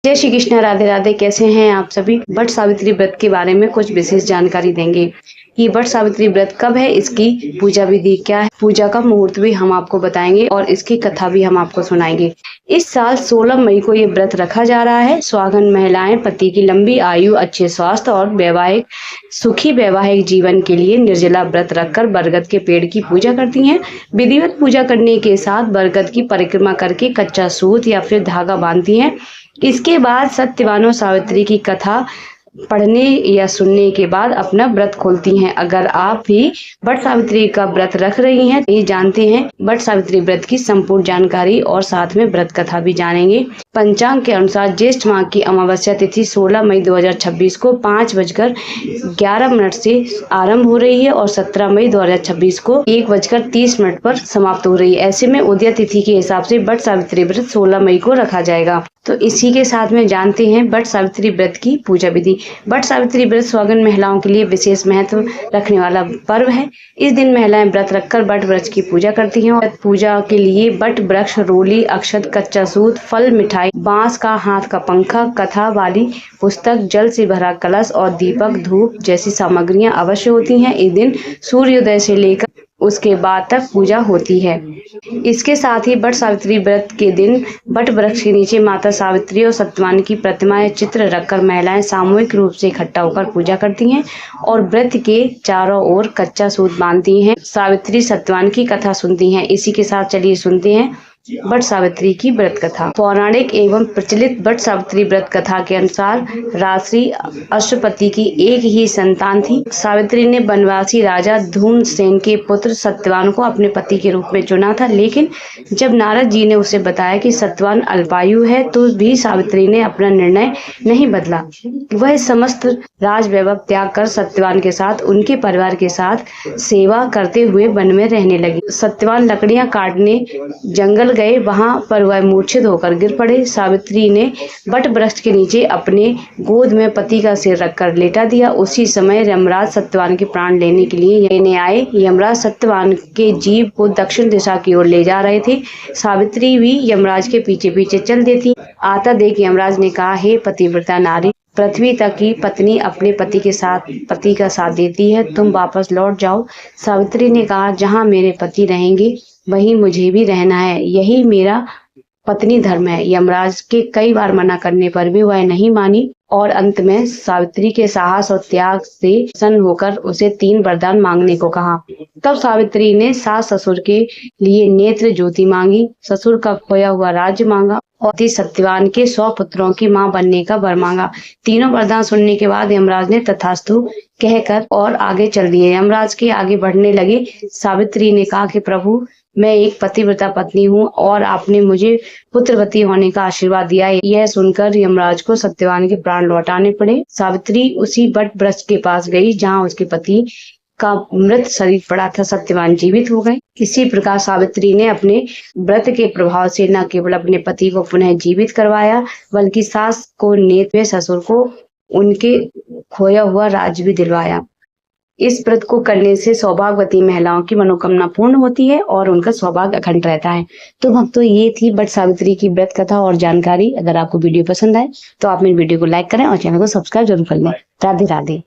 जय श्री कृष्ण, राधे राधे। कैसे हैं आप सभी। वट सावित्री व्रत के बारे में कुछ विशेष जानकारी देंगे कि वट सावित्री व्रत कब है, इसकी पूजा विधि क्या है, पूजा का मुहूर्त भी हम आपको बताएंगे और इसकी कथा भी हम आपको सुनाएंगे। इस साल 16 मई को ये व्रत रखा जा रहा है। सुहागन महिलाएं पति की लंबी आयु, अच्छे स्वास्थ्य और सुखी वैवाहिक जीवन के लिए निर्जला व्रत रखकर बरगद के पेड़ की पूजा करती हैं। विधिवत पूजा करने के साथ बरगद की परिक्रमा करके कच्चा सूत या फिर धागा बांधती हैं। इसके बाद सत्यवानों सावित्री की कथा पढ़ने या सुनने के बाद अपना व्रत खोलती हैं। अगर आप भी वट सावित्री का व्रत रख रही हैं तो ये जानते हैं वट सावित्री व्रत की संपूर्ण जानकारी और साथ में व्रत कथा भी जानेंगे। पंचांग के अनुसार ज्येष्ठ माह की अमावस्या तिथि 16 मई 2026 को 5:11 से आरंभ हो रही है और 17 मई 2026 को 1:30 पर समाप्त हो रही है। ऐसे में उदय तिथि के हिसाब से वट सावित्री व्रत 16 मई को रखा जाएगा। तो इसी के साथ में जानते हैं वट सावित्री व्रत की पूजा विधि। वट सावित्री व्रत सुहागन महिलाओं के लिए विशेष महत्व रखने वाला पर्व है। इस दिन महिलाएं व्रत रखकर वट वृक्ष की पूजा करती हैं और पूजा के लिए वट वृक्ष, रोली, अक्षत, कच्चा सूत, फल, मिठाई, बांस का हाथ का पंखा, कथा वाली पुस्तक, जल से भरा कलश और दीपक, धूप जैसी सामग्रियां अवश्य होती हैं। इस दिन सूर्योदय से लेकर उसके बाद तक पूजा होती है। इसके साथ ही वट सावित्री व्रत के दिन वट वृक्ष के नीचे माता सावित्री और सत्यवान की प्रतिमा या चित्र रखकर महिलाएं सामूहिक रूप से इकट्ठा होकर पूजा करती हैं और व्रत के चारों ओर कच्चा सूत बांधती हैं। सावित्री सत्यवान की कथा सुनती हैं। इसी के साथ चलिए सुनते हैं वट सावित्री की व्रत कथा। पौराणिक एवं प्रचलित वट सावित्री व्रत कथा के अनुसार राजश्री अश्वपति की एक ही संतान थी। सावित्री ने वनवासी राजा धूम्रसेन के पुत्र सत्यवान को अपने पति के रूप में चुना था, लेकिन जब नारद जी ने उसे बताया कि सत्यवान अल्पायु है तो भी सावित्री ने अपना निर्णय नहीं बदला। वह समस्त राजवैभव त्याग कर सत्यवान के साथ उनके परिवार के साथ सेवा करते हुए वन में रहने लगी। सत्यवान लकड़ियां काटने जंगल गए, वहां पर वह मूर्छित होकर गिर पड़े। सावित्री ने वट वृक्ष के नीचे अपने गोद में पति का सिर रखकर लेटा दिया। उसी समय यमराज सत्यवान के प्राण लेने के लिए लेने आए। यमराज सत्यवान के जीव को दक्षिण दिशा की ओर ले जा रहे थे। सावित्री भी यमराज के पीछे पीछे चल देती। आता देख यमराज ने कहा, हे पतिव्रता नारी, पृथ्वी तक की पत्नी अपने पति का साथ देती है, तुम वापस लौट जाओ। सावित्री ने कहा, जहाँ मेरे पति रहेंगे वहीं मुझे भी रहना है, यही मेरा पत्नी धर्म है। यमराज के कई बार मना करने पर भी वह नहीं मानी और अंत में सावित्री के साहस और त्याग से प्रसन्न होकर उसे 3 वरदान मांगने को कहा। तब सावित्री ने सास ससुर के लिए नेत्र ज्योति मांगी, ससुर का खोया हुआ राज्य मांगा और सत्यवान के 100 पुत्रों की मां बनने का वर मांगा। तीनों वरदान सुनने के बाद यमराज ने तथास्तु कहकर और आगे चल दिए। यमराज के आगे बढ़ने लगे। सावित्री ने कहा कि प्रभु, मैं एक पतिव्रता पत्नी हूँ और आपने मुझे पुत्रवती होने का आशीर्वाद दिया है। यह सुनकर यमराज को सत्यवान के प्राण लौटाने पड़े। सावित्री उसी वट वृक्ष के पास गई जहाँ उसके पति का मृत शरीर पड़ा था। सत्यवान जीवित हो गए। इसी प्रकार सावित्री ने अपने व्रत के प्रभाव से न केवल अपने पति को पुनः जीवित करवाया, बल्कि सास को नेत्र, ससुर को उनके खोया हुआ राज्य भी दिलवाया। इस व्रत को करने से सौभाग्यवती महिलाओं की मनोकामना पूर्ण होती है और उनका सौभाग्य अखंड रहता है। तो भक्तों, ये थी वट सावित्री की व्रत कथा और जानकारी। अगर आपको वीडियो पसंद आए तो आप मेरे वीडियो को लाइक करें और चैनल को सब्सक्राइब जरूर कर लें। राधे राधे।